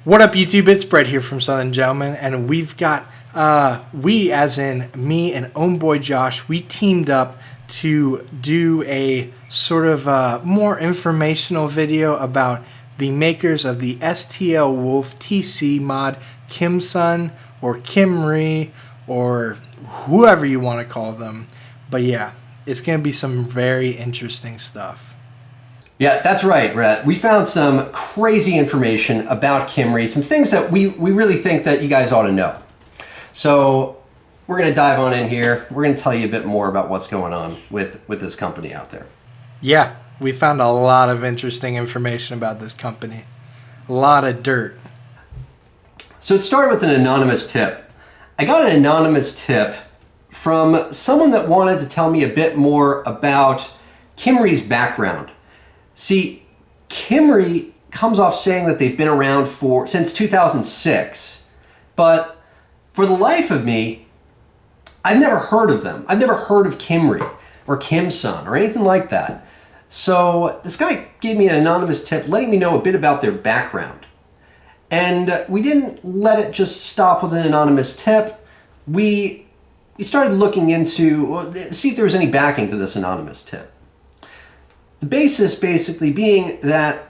What up, YouTube? It's Brett here from Southern Gentlemen, and we've got, we as in me and Homeboy Josh, we teamed up to do a sort of more informational video about the makers of the STL Wolf TC mod, Kimsun, or Kimree, or whoever you want to call them. But yeah, it's going to be some very interesting stuff. Yeah, that's right, Brett. We found some crazy information about Kimree, some things that we really think that you guys ought to know. So we're going to dive on in here. We're going to tell you a bit more about what's going on with this company out there. Yeah, we found a lot of interesting information about this company. A lot of dirt. So it started with an anonymous tip. I got an anonymous tip from someone that wanted to tell me a bit more about Kimree's background. See, Kimree comes off saying that they've been around since 2006, but for the life of me, I've never heard of them. I've never heard of Kimree or Kimsun or anything like that. So this guy gave me an anonymous tip letting me know a bit about their background. And we didn't let it just stop with an anonymous tip. We started looking into, see if there was any backing to this anonymous tip. The basis basically being that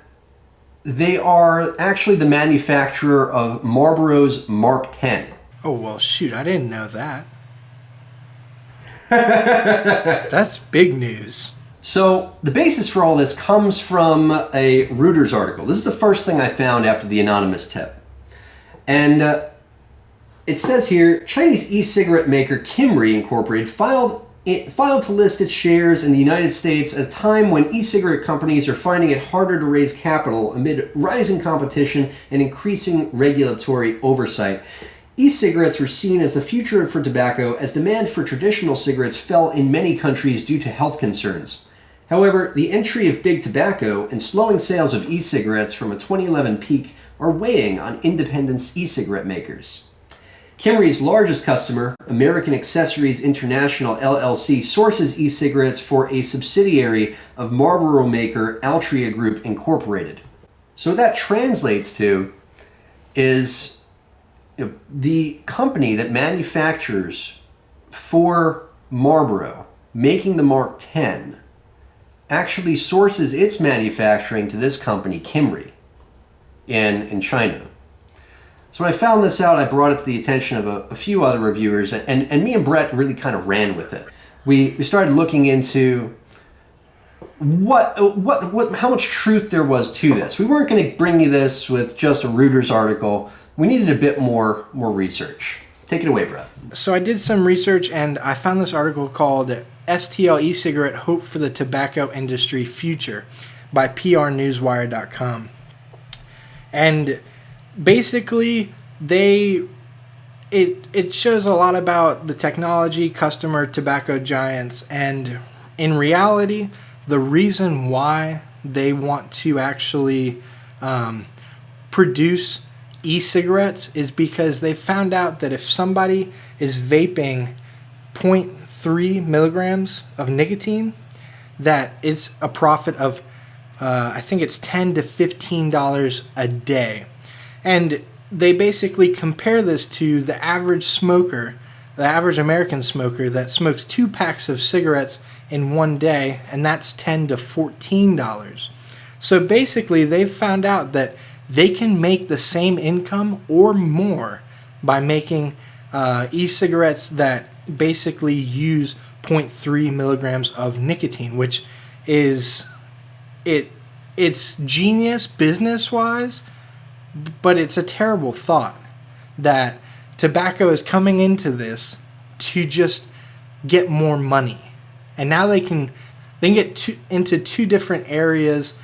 they are actually the manufacturer of Marlboro's Mark 10. Oh, well, shoot, I didn't know that. That's big news. So the basis for all this comes from a Reuters article. This is the first thing I found after the anonymous tip. And it says here, Chinese e-cigarette maker Kimree Incorporated filed to list its shares in the United States at a time when e-cigarette companies are finding it harder to raise capital amid rising competition and increasing regulatory oversight. E-cigarettes were seen as the future for tobacco as demand for traditional cigarettes fell in many countries due to health concerns. However, the entry of big tobacco and slowing sales of e-cigarettes from a 2011 peak are weighing on independent e-cigarette makers. Kimree's largest customer, American Accessories International LLC, sources e-cigarettes for a subsidiary of Marlboro maker Altria Group Incorporated. So what that translates to is the company that manufactures for Marlboro, making the Mark 10, actually sources its manufacturing to this company, Kimree, in China. So when I found this out, I brought it to the attention of a few other reviewers, and me and Brett really kind of ran with it. We started looking into how much truth there was to this. We weren't going to bring you this with just a Reuters article. We needed a bit more research. Take it away, Brett. So I did some research, and I found this article called STL E-Cigarette Hope for the Tobacco Industry Future by prnewswire.com. And basically, it shows a lot about the technology, customer, tobacco giants, and in reality, the reason why they want to actually produce e-cigarettes is because they found out that if somebody is vaping 0.3 milligrams of nicotine, that it's a profit of I think it's $10 to $15 a day. And they basically compare this to the average smoker, the average American smoker that smokes 2 packs of cigarettes in one day, and that's $10 to $14. So basically, they've found out that they can make the same income or more by making e-cigarettes that basically use 0.3 milligrams of nicotine, which is it's genius business-wise. But it's a terrible thought that tobacco is coming into this to just get more money. And now they can get into two different areas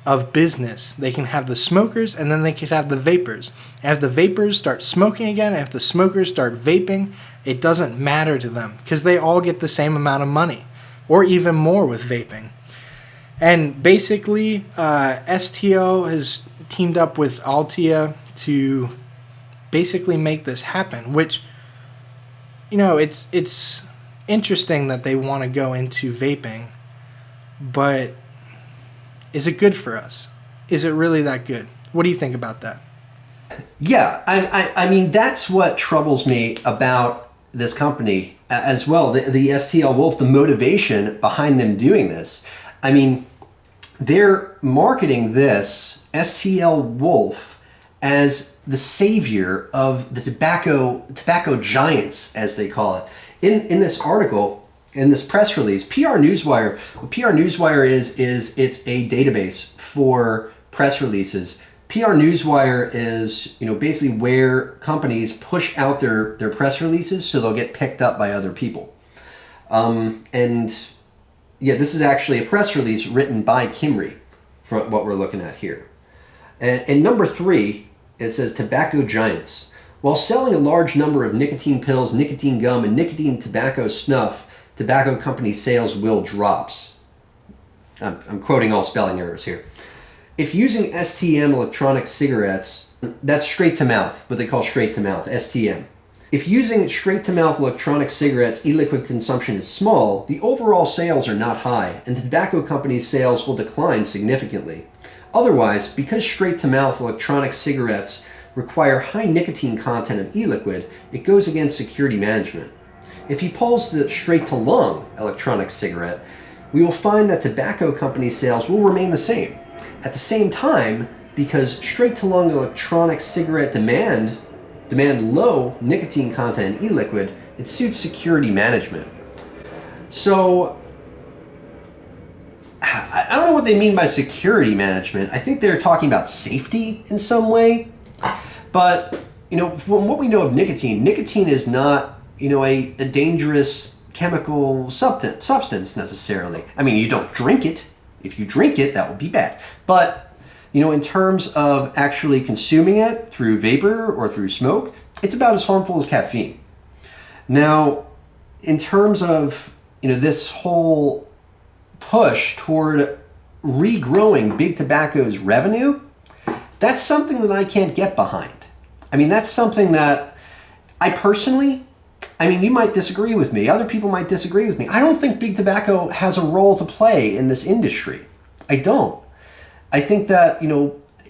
of business. They can have the smokers, and then they could have the vapers. And if the vapers start smoking again, and if the smokers start vaping, it doesn't matter to them because they all get the same amount of money, or even more with vaping. And basically, STO has teamed up with Altria to basically make this happen, which, it's interesting that they want to go into vaping, but is it good for us? Is it really that good? What do you think about that? Yeah, I mean, that's what troubles me about this company as well. The STL Wolf, the motivation behind them doing this. I mean, they're marketing this STL Wolf as the savior of the tobacco giants, as they call it. In this article, in this press release, PR Newswire, what PR Newswire is it's a database for press releases. PR Newswire is, basically where companies push out their press releases so they'll get picked up by other people. And yeah, this is actually a press release written by Kimree for what we're looking at here. And number 3, it says tobacco giants. While selling a large number of nicotine pills, nicotine gum, and nicotine tobacco snuff, tobacco company sales will drops. I'm quoting all spelling errors here. If using STM electronic cigarettes, that's straight to mouth, what they call straight to mouth, STM. If using straight to mouth electronic cigarettes, e-liquid consumption is small, the overall sales are not high, and the tobacco company's sales will decline significantly. Otherwise, because straight to mouth electronic cigarettes require high nicotine content of e-liquid, it goes against security management. If he pulls the straight to lung electronic cigarette, we will find that tobacco company sales will remain the same. At the same time, because straight-to-lung electronic cigarette demand low nicotine content in e-liquid, it suits security management. So, I don't know what they mean by security management. I think they're talking about safety in some way. But, from what we know of nicotine is not, a dangerous chemical substance necessarily. I mean, you don't drink it. If you drink it, that would be bad. But, in terms of actually consuming it through vapor or through smoke, it's about as harmful as caffeine. Now, in terms of, this whole push toward regrowing Big Tobacco's revenue, that's something that I can't get behind. I mean, that's something that you might disagree with me. Other people might disagree with me. I don't think Big Tobacco has a role to play in this industry. I don't. I think that,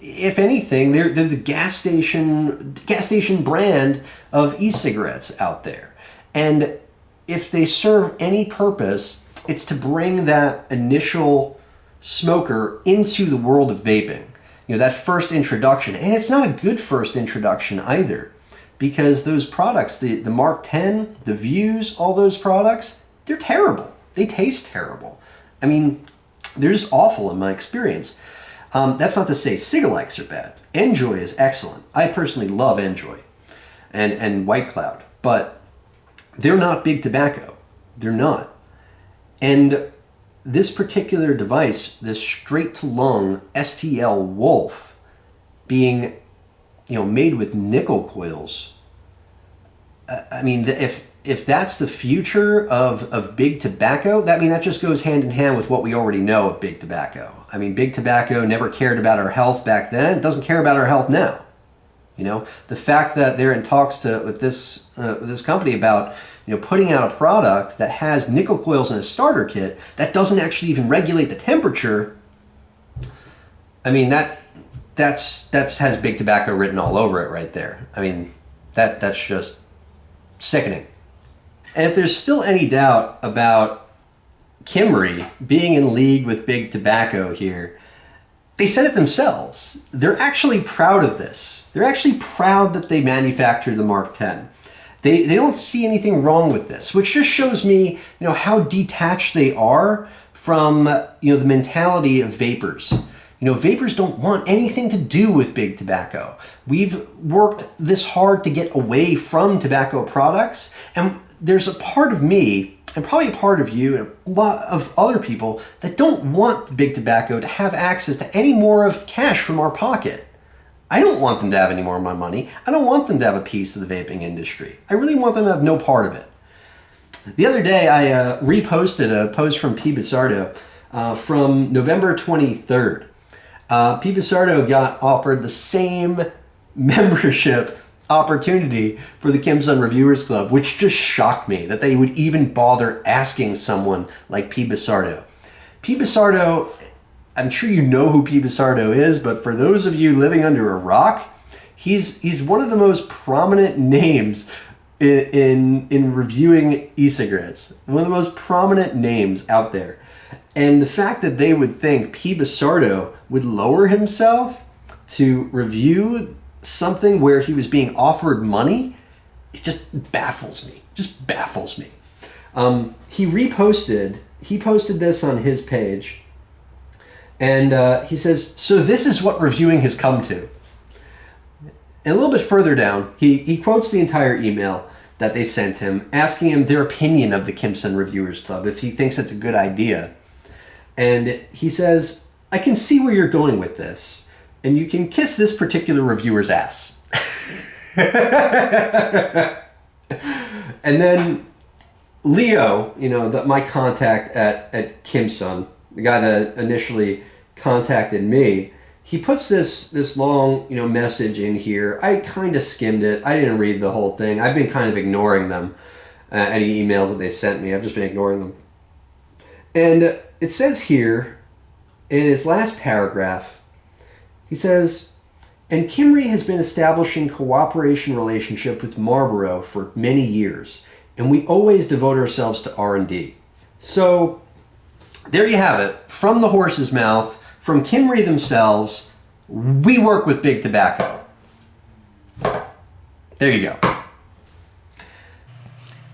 if anything, they're the gas station brand of e-cigarettes out there. And if they serve any purpose, it's to bring that initial smoker into the world of vaping. That first introduction. And it's not a good first introduction either. Because those products, the Mark 10, the Views, all those products, they're terrible. They taste terrible. I mean, they're just awful in my experience. That's not to say Cigalikes are bad. Enjoy is excellent. I personally love Enjoy and White Cloud. But they're not Big Tobacco. They're not. And this particular device, this straight-to-lung STL Wolf, being made with nickel coils. I mean, if that's the future of Big Tobacco, that just goes hand in hand with what we already know of Big Tobacco. I mean, Big Tobacco never cared about our health back then. It doesn't care about our health now. The fact that they're in talks with this company about putting out a product that has nickel coils in a starter kit that doesn't actually even regulate the temperature. I mean, that has Big Tobacco written all over it right there. I mean, that's just sickening. And if there's still any doubt about Kimree being in league with Big Tobacco here, they said it themselves. They're actually proud of this. They're actually proud that they manufactured the Mark 10. They don't see anything wrong with this, which just shows me, how detached they are from, the mentality of vapers. Vapers don't want anything to do with Big Tobacco. We've worked this hard to get away from tobacco products, and there's a part of me, and probably a part of you, and a lot of other people that don't want Big Tobacco to have access to any more of cash from our pocket. I don't want them to have any more of my money. I don't want them to have a piece of the vaping industry. I really want them to have no part of it. The other day, I reposted a post from P. Bissardo from November 23rd. P. Bissardo got offered the same membership opportunity for the Kimsun Reviewers Club, which just shocked me that they would even bother asking someone like P. Bissardo. P. Bissardo, I'm sure you know who P. Bissardo is, but for those of you living under a rock, He's one of the most prominent names in reviewing e-cigarettes. One of the most prominent names out there. And the fact that they would think P. Basardo would lower himself to review something where he was being offered money, it just baffles me. Just baffles me. He posted this on his page, and he says, "So this is what reviewing has come to." And a little bit further down, he quotes the entire email that they sent him, asking him their opinion of the Kimsun Reviewers Club, if he thinks it's a good idea. And he says, "I can see where you're going with this, and you can kiss this particular reviewer's ass." And then Leo, my contact at Kimsun, the guy that initially contacted me, he puts this long, message in here. I kind of skimmed it. I didn't read the whole thing. I've been kind of ignoring them, any emails that they sent me. I've just been ignoring them. And it says here, in his last paragraph, he says, "And Kimree has been establishing cooperation relationship with Marlboro for many years, and we always devote ourselves to R&D." So there you have it, from the horse's mouth, from Kimree themselves. We work with Big Tobacco. There you go.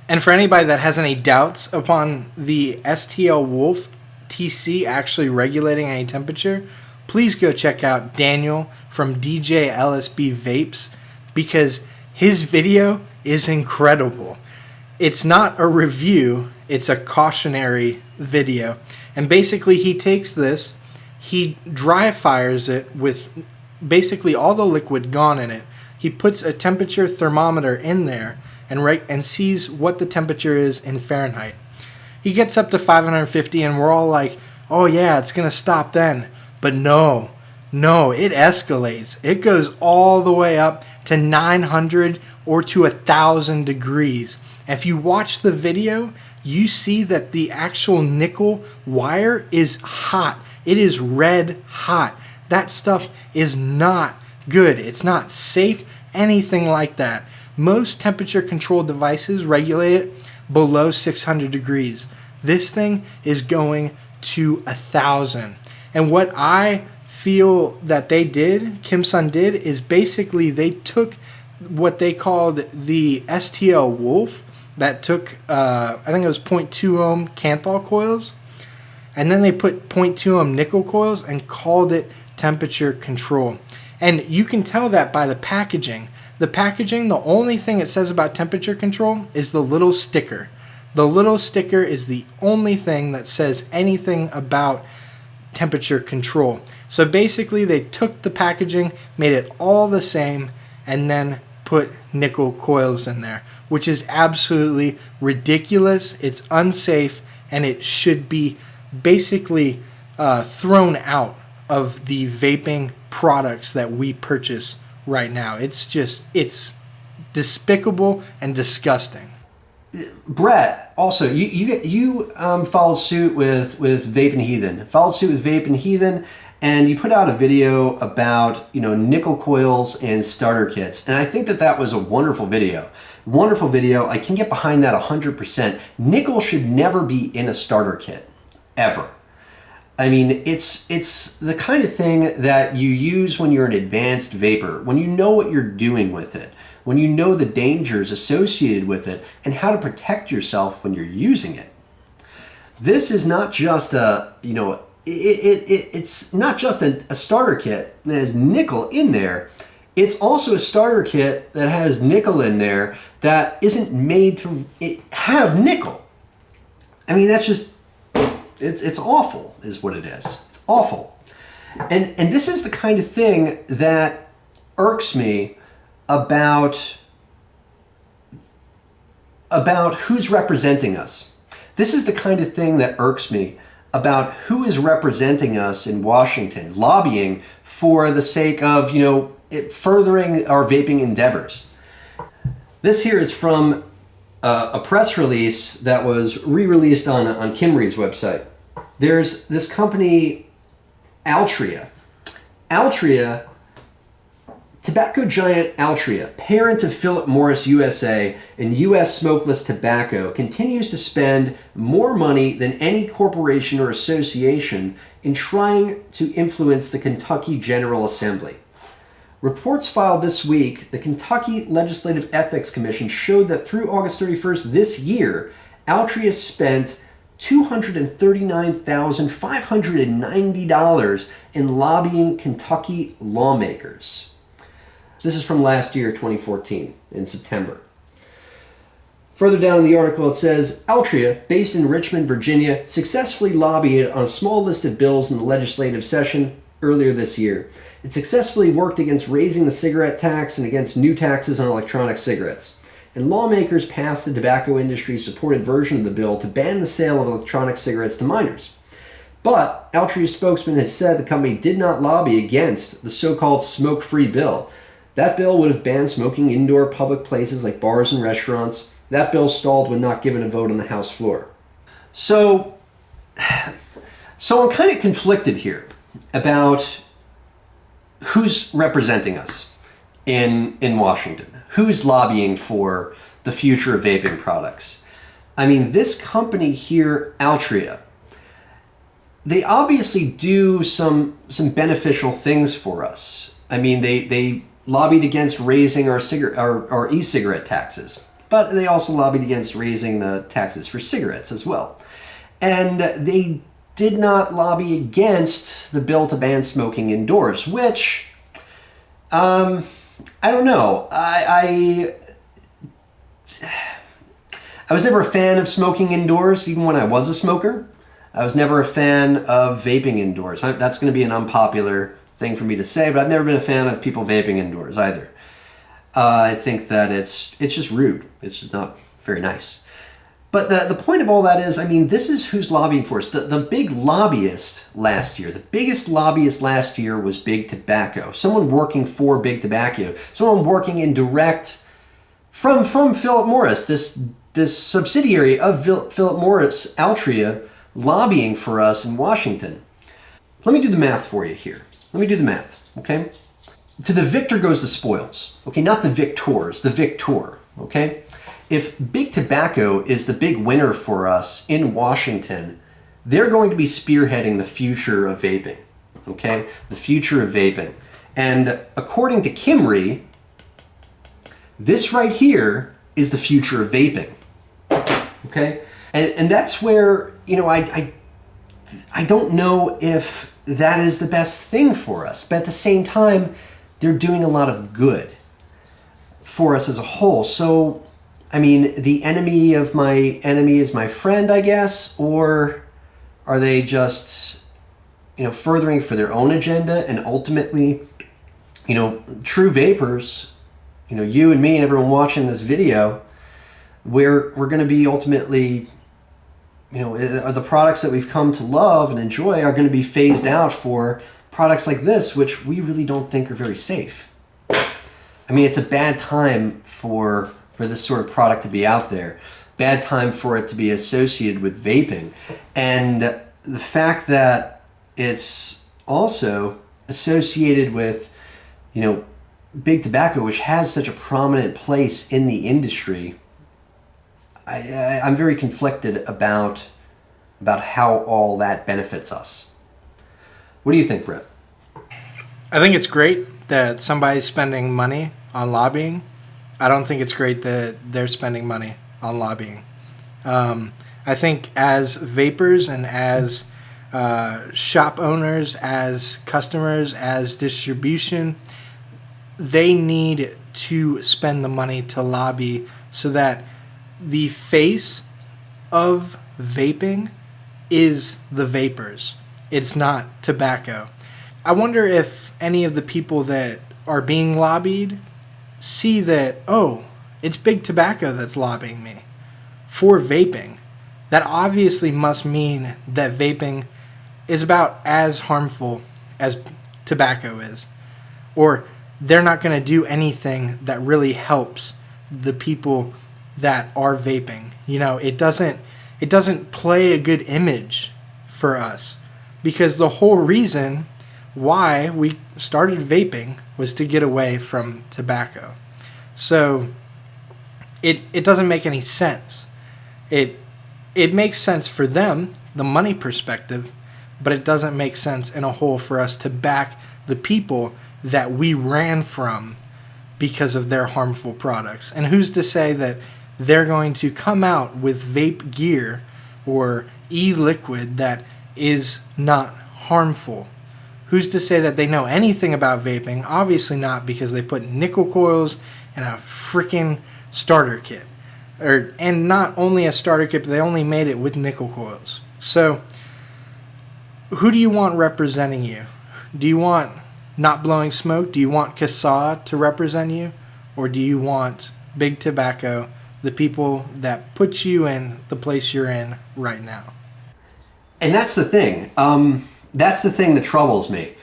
And for anybody that has any doubts upon the STL Wolf TC actually regulating any temperature, please go check out Daniel from DJ LSB Vapes, because his video is incredible. It's not a review, it's a cautionary video. And basically he takes this, he dry fires it with basically all the liquid gone in it. He puts a temperature thermometer in there and sees what the temperature is in Fahrenheit. He gets up to 550 and we're all like, oh yeah, it's going to stop then. But no, it escalates. It goes all the way up to 900 or to 1,000 degrees. If you watch the video, you see that the actual nickel wire is hot. It is red hot. That stuff is not good. It's not safe, anything like that. Most temperature control devices regulate it below 600 degrees. This thing is going to 1,000. And what I feel that Kimsun did, is basically they took what they called the STL Wolf, that took, I think it was 0.2 ohm Canthal coils, and then they put 0.2 ohm nickel coils and called it temperature control. And you can tell that by the packaging. The packaging, the only thing it says about temperature control is the little sticker. The little sticker is the only thing that says anything about temperature control. So basically they took the packaging, made it all the same, and then put nickel coils in there, which is absolutely ridiculous. It's unsafe, and it should be basically thrown out of the vaping products that we purchase right now. It's despicable and disgusting. Brett, also, you followed suit with Vape and Heathen. Followed suit with Vape and Heathen, and you put out a video about nickel coils and starter kits. And I think that was a wonderful video. Wonderful video. I can get behind that 100%. Nickel should never be in a starter kit, ever. I mean, it's the kind of thing that you use when you're an advanced vapor, when you know what you're doing with it, when you know the dangers associated with it, and how to protect yourself when you're using it. This is not just it's not just a starter kit that has nickel in there. It's also a starter kit that has nickel in there that isn't made to have nickel. I mean, that's just, it's awful is what it is. It's awful. And this is the kind of thing that irks me about who's representing us. This is the kind of thing that irks me about who is representing us in Washington, lobbying for the sake of, furthering our vaping endeavors. This here is from a press release that was re-released on Kimree's website. There's this company, Altria. Altria Tobacco giant Altria, parent of Philip Morris USA and U.S. smokeless tobacco, continues to spend more money than any corporation or association in trying to influence the Kentucky General Assembly. Reports filed this week, the Kentucky Legislative Ethics Commission showed that through August 31st this year, Altria spent $239,590 in lobbying Kentucky lawmakers. This is from last year, 2014, in September. Further down in the article, it says, Altria, based in Richmond, Virginia, successfully lobbied on a small list of bills in the legislative session earlier this year. It successfully worked against raising the cigarette tax and against new taxes on electronic cigarettes. And lawmakers passed the tobacco industry-supported version of the bill to ban the sale of electronic cigarettes to minors. But Altria's spokesman has said the company did not lobby against the so-called smoke-free bill. That bill would have banned smoking indoor public places like bars and restaurants. That bill stalled when not given a vote on the House floor. So I'm kind of conflicted here about who's representing us in Washington. Who's lobbying for the future of vaping products? I mean, this company here, Altria, they obviously do some beneficial things for us. I mean, they lobbied against raising our e-cigarette taxes, but they also lobbied against raising the taxes for cigarettes as well. And they did not lobby against the bill to ban smoking indoors, which, I don't know. I was never a fan of smoking indoors, even when I was a smoker. I was never a fan of vaping indoors. That's going to be an unpopular thing for me to say, but I've never been a fan of people vaping indoors either. I think that it's just rude. It's just not very nice. But the point of all that is, I mean, this is who's lobbying for us. The big lobbyist last year, the biggest lobbyist last year was Big Tobacco. Someone working for Big Tobacco. Someone working in direct from Philip Morris, this subsidiary of Philip Morris, Altria, lobbying for us in Washington. Let me do the math for you here. Let me do the math, okay? To the victor goes the spoils, okay? Not the victors, the victor, okay? If Big Tobacco is the big winner for us in Washington, they're going to be spearheading the future of vaping, okay? The future of vaping. And according to Kimree, this right here is the future of vaping, okay? And that's where, you know, I don't know if that is the best thing for us, but at the same time, they're doing a lot of good for us as a whole. So, I mean, the enemy of my enemy is my friend, I guess, or are they just, you know, furthering for their own agenda and ultimately, you know, true vapors, you know, you and me and everyone watching this video, we're going to be ultimately, you know, the products that we've come to love and enjoy are going to be phased out for products like this, which we really don't think are very safe. I mean, it's a bad time for this sort of product to be out there. Bad time for it to be associated with vaping. And the fact that it's also associated with, you know, Big Tobacco, which has such a prominent place in the industry, I'm very conflicted about how all that benefits us. What do you think, Brett? I think it's great that somebody's spending money on lobbying. I don't think it's great that they're spending money on lobbying. I think as vapers and as shop owners, as customers, as distribution, they need to spend the money to lobby so that the face of vaping is the vapers. It's not tobacco. I wonder if any of the people that are being lobbied see that, oh, it's Big Tobacco that's lobbying me for vaping. That obviously must mean that vaping is about as harmful as tobacco is. Or they're not going to do anything that really helps the people that are vaping. You know, it doesn't play a good image for us, because the whole reason why we started vaping was to get away from tobacco. So it doesn't make any sense. It makes sense for them, the money perspective, but it doesn't make sense in a whole for us to back the people that we ran from because of their harmful products. And who's to say that they're going to come out with vape gear or e-liquid that is not harmful? Who's to say that they know anything about vaping? Obviously not, because they put nickel coils in a freaking starter kit. And not only a starter kit, but they only made it with nickel coils. So who do you want representing you? Do you want Not Blowing Smoke? Do you want Casaa to represent you? Or do you want Big Tobacco, the people that put you in the place you're in right now? And that's the thing. That's the thing that troubles me.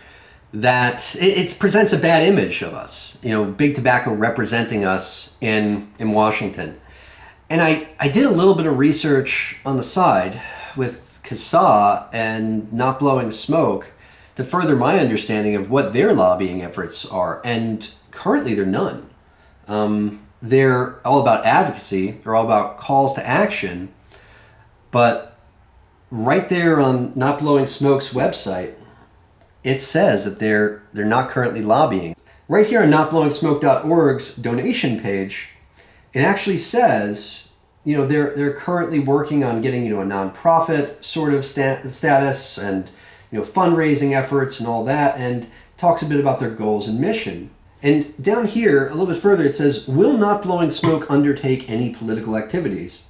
That it presents a bad image of us. You know, Big Tobacco representing us in Washington. And I did a little bit of research on the side with Casaa and Not Blowing Smoke to further my understanding of what their lobbying efforts are. And currently they're none. They're all about advocacy. They're all about calls to action. But right there on Not Blowing Smoke's website, it says that they're not currently lobbying. Right here on notblowingsmoke.org's donation page, it actually says, you know, they're currently working on getting, you know, a nonprofit sort of status and, you know, fundraising efforts and all that, and talks a bit about their goals and mission. And down here, a little bit further, it says, will Not Blowing Smoke undertake any political activities?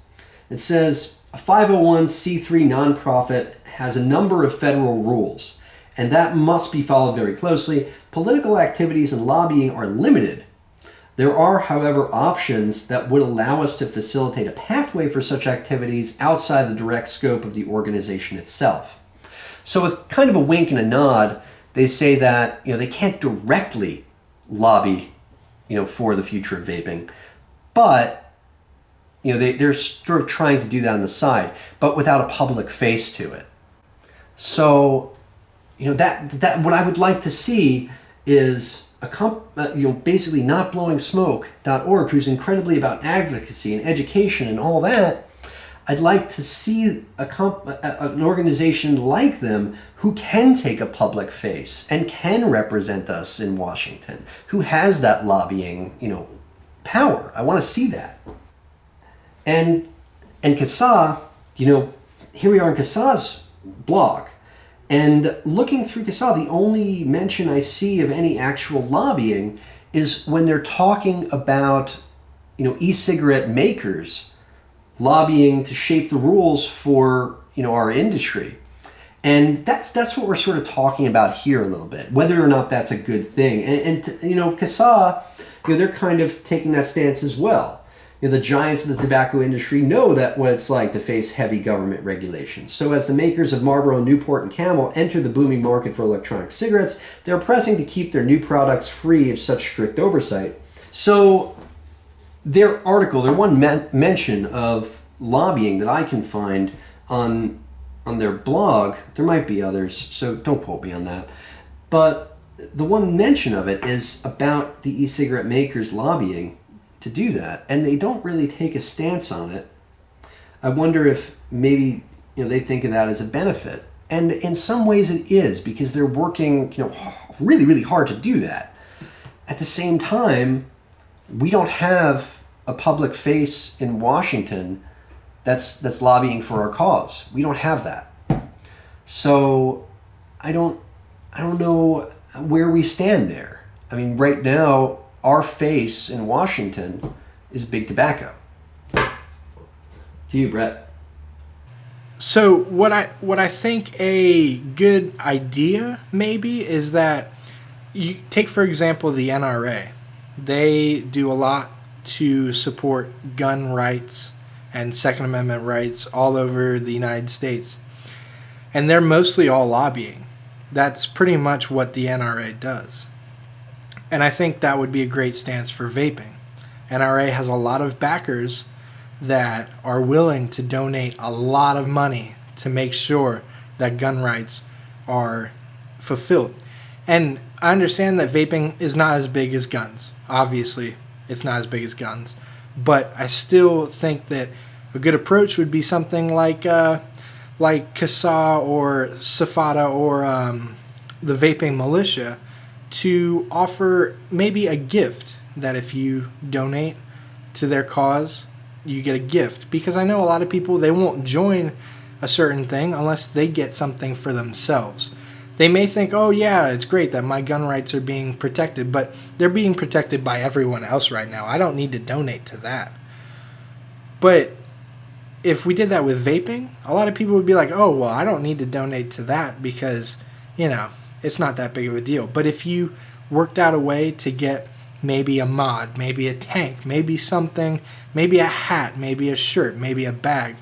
It says, a 501c3 nonprofit has a number of federal rules, and that must be followed very closely. Political activities and lobbying are limited. There are, however, options that would allow us to facilitate a pathway for such activities outside the direct scope of the organization itself. So with kind of a wink and a nod, they say that, you know, they can't directly lobby, you know, for the future of vaping, but, you know, they're sort of trying to do that on the side, but without a public face to it. So, you know, that what I would like to see is basically notblowingsmoke.org, who's incredibly about advocacy and education and all that. I'd like to see an organization like them who can take a public face and can represent us in Washington, who has that lobbying, you know, power. I want to see that. And Casaa, you know, here we are in Casaa's blog. And looking through Casaa, the only mention I see of any actual lobbying is when they're talking about, you know, e-cigarette makers lobbying to shape the rules for, you know, our industry. And that's what we're sort of talking about here a little bit, whether or not that's a good thing. And you know, Casaa, you know, they're kind of taking that stance as well. You know, the giants of the tobacco industry know that what it's like to face heavy government regulations. So as the makers of Marlboro, Newport, and Camel enter the booming market for electronic cigarettes, they're pressing to keep their new products free of such strict oversight. So their article, their one mention of lobbying that I can find on their blog, there might be others, so don't quote me on that, but the one mention of it is about the e-cigarette makers lobbying to do that, and they don't really take a stance on it. I wonder if maybe, you know, they think of that as a benefit, and in some ways it is, because they're working, you know, really, really hard to do that. At the same time, we don't have a public face in Washington that's lobbying for our cause. We don't have that. So I don't know where we stand there. I mean, right now, our face in Washington is Big Tobacco. To you, Brett. So what I think a good idea maybe is that you take, for example, the NRA. They do a lot to support gun rights and Second Amendment rights all over the United States. And they're mostly all lobbying. That's pretty much what the NRA does. And I think that would be a great stance for vaping. NRA has a lot of backers that are willing to donate a lot of money to make sure that gun rights are fulfilled. And I understand that vaping is not as big as guns. Obviously, it's not as big as guns. But I still think that a good approach would be something like Casaa or Safada or the Vaping Militia, to offer maybe a gift that if you donate to their cause, you get a gift. Because I know a lot of people, they won't join a certain thing unless they get something for themselves. They may think, oh yeah, it's great that my gun rights are being protected, but they're being protected by everyone else right now. I don't need to donate to that. But if we did that with vaping, a lot of people would be like, oh, well, I don't need to donate to that because, it's not that big of a deal. But if you worked out a way to get maybe a mod, maybe a tank, maybe something, maybe a hat, maybe a shirt, maybe a bag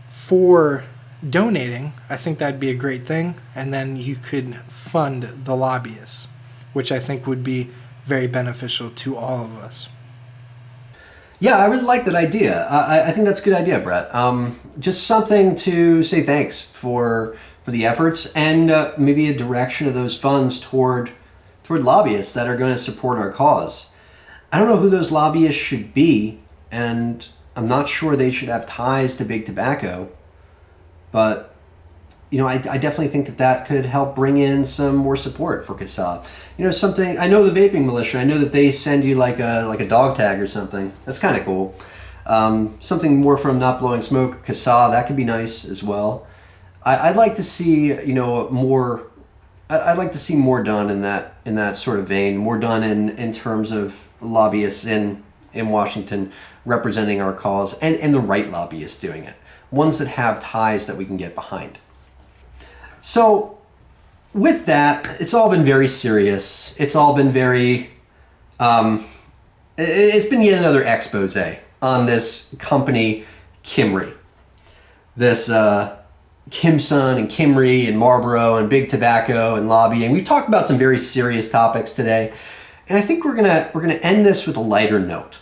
for donating, I think that'd be a great thing. And then you could fund the lobbyists, which I think would be very beneficial to all of us. Yeah, I really like that idea. I think that's a good idea, Brett. Just something to say thanks for the efforts, and maybe a direction of those funds toward lobbyists that are going to support our cause. I don't know who those lobbyists should be, and I'm not sure they should have ties to big tobacco, but I definitely think that could help bring in some more support for Casaa. Something, I know the Vaping Militia, I know that they send you like a dog tag or something. That's kind of cool. Something more from Not Blowing Smoke, Casaa, that could be nice as well. I'd like to see, more. I'd like to see more done in that sort of vein. More done in terms of lobbyists in Washington representing our cause, and the right lobbyists doing it. Ones that have ties that we can get behind. So, with that, it's all been very serious. It's all been very. It's been yet another expose on this company, Kimree. This. Kimsun and Kimree and Marlboro and big tobacco and lobbying. We've talked about some very serious topics today, and I think we're gonna end this with a lighter note.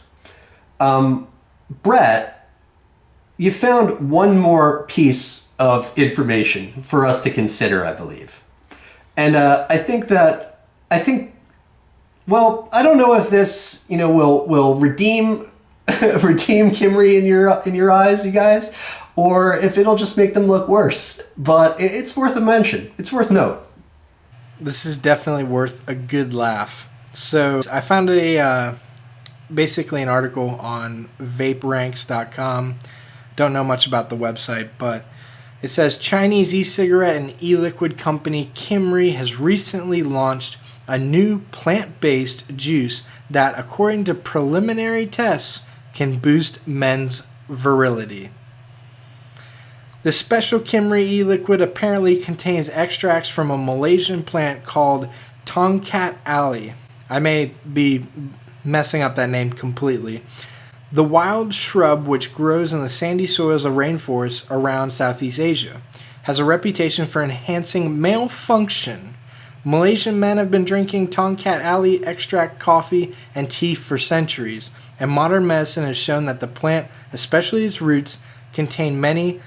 Brett, you found one more piece of information for us to consider, I believe, and I think well, I don't know if this will redeem Kimree in your eyes, you guys, or if it'll just make them look worse. But it's worth a mention. It's worth note. This is definitely worth a good laugh. So I found basically an article on vaperanks.com. Don't know much about the website, but it says Chinese e-cigarette and e-liquid company Kimree has recently launched a new plant-based juice that, according to preliminary tests, can boost men's virility. The special Kimree e-liquid apparently contains extracts from a Malaysian plant called Tongkat Ali. I may be messing up that name completely. The wild shrub, which grows in the sandy soils of rainforests around Southeast Asia, has a reputation for enhancing male function. Malaysian men have been drinking Tongkat Ali extract coffee and tea for centuries, and modern medicine has shown that the plant, especially its roots, contain many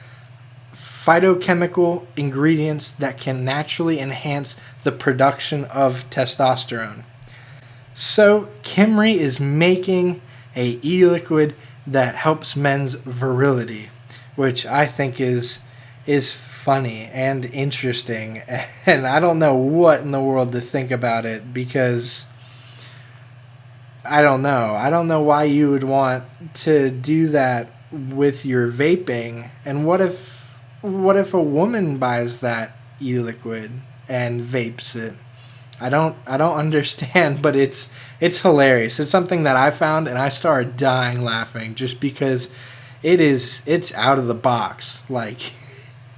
phytochemical ingredients that can naturally enhance the production of testosterone. So Kimree is making a e-liquid that helps men's virility, which I think is funny and interesting, and I don't know what in the world to think about it, because I don't know why you would want to do that with your vaping. And what if a woman buys that e-liquid and vapes it? I don't understand, but it's hilarious. It's something that I found and I started dying laughing just because it's out of the box. Like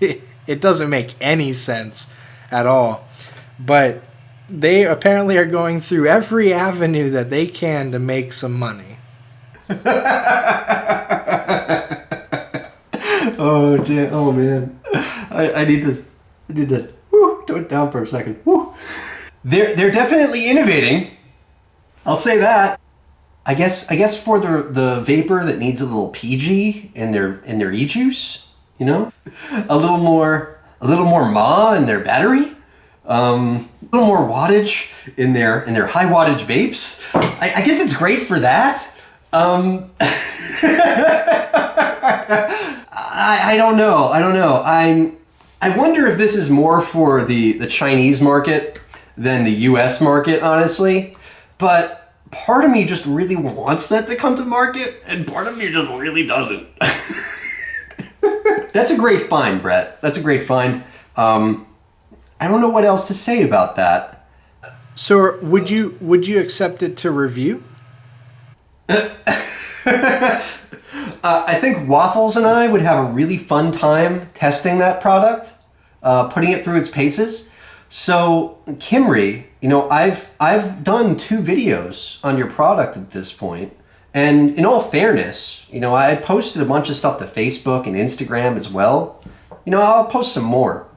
it doesn't make any sense at all. But they apparently are going through every avenue that they can to make some money. Oh man. I need to tone it down for a second. Woo. They're definitely innovating. I'll say that. I guess for the vapor that needs a little PG in their e-juice, a little more ma in their battery. A little more wattage in their high wattage vapes. I guess it's great for that. I don't know. I wonder if this is more for the Chinese market than the US market, honestly. But part of me just really wants that to come to market, and part of me just really doesn't. That's a great find, Brett. That's a great find. I don't know what else to say about that. So would you accept it to review? I think Waffles and I would have a really fun time testing that product, putting it through its paces. So, Kimree, I've done 2 videos on your product at this point, and in all fairness, I posted a bunch of stuff to Facebook and Instagram as well. I'll post some more,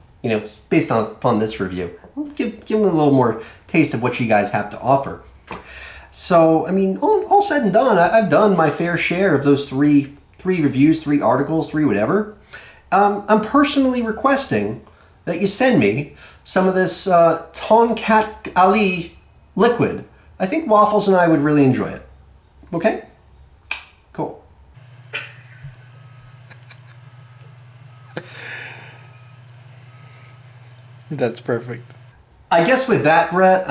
based upon this review. Give them a little more taste of what you guys have to offer. So, all said and done, I've done my fair share of those three reviews, 3 articles, 3 whatever. I'm personally requesting that you send me some of this Tonkat Ali liquid. I think Waffles and I would really enjoy it. Okay? Cool. That's perfect. I guess with that, Brett,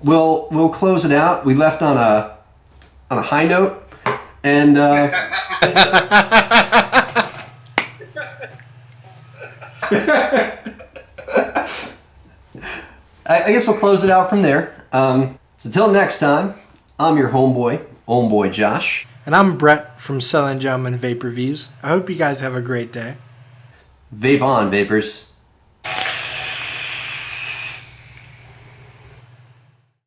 we'll close it out. We left on a high note, and I guess we'll close it out from there. So till next time, I'm your homeboy Josh, and I'm Brett from Selling Gentleman Vape Reviews. I hope you guys have a great day. Vape on, Vapers.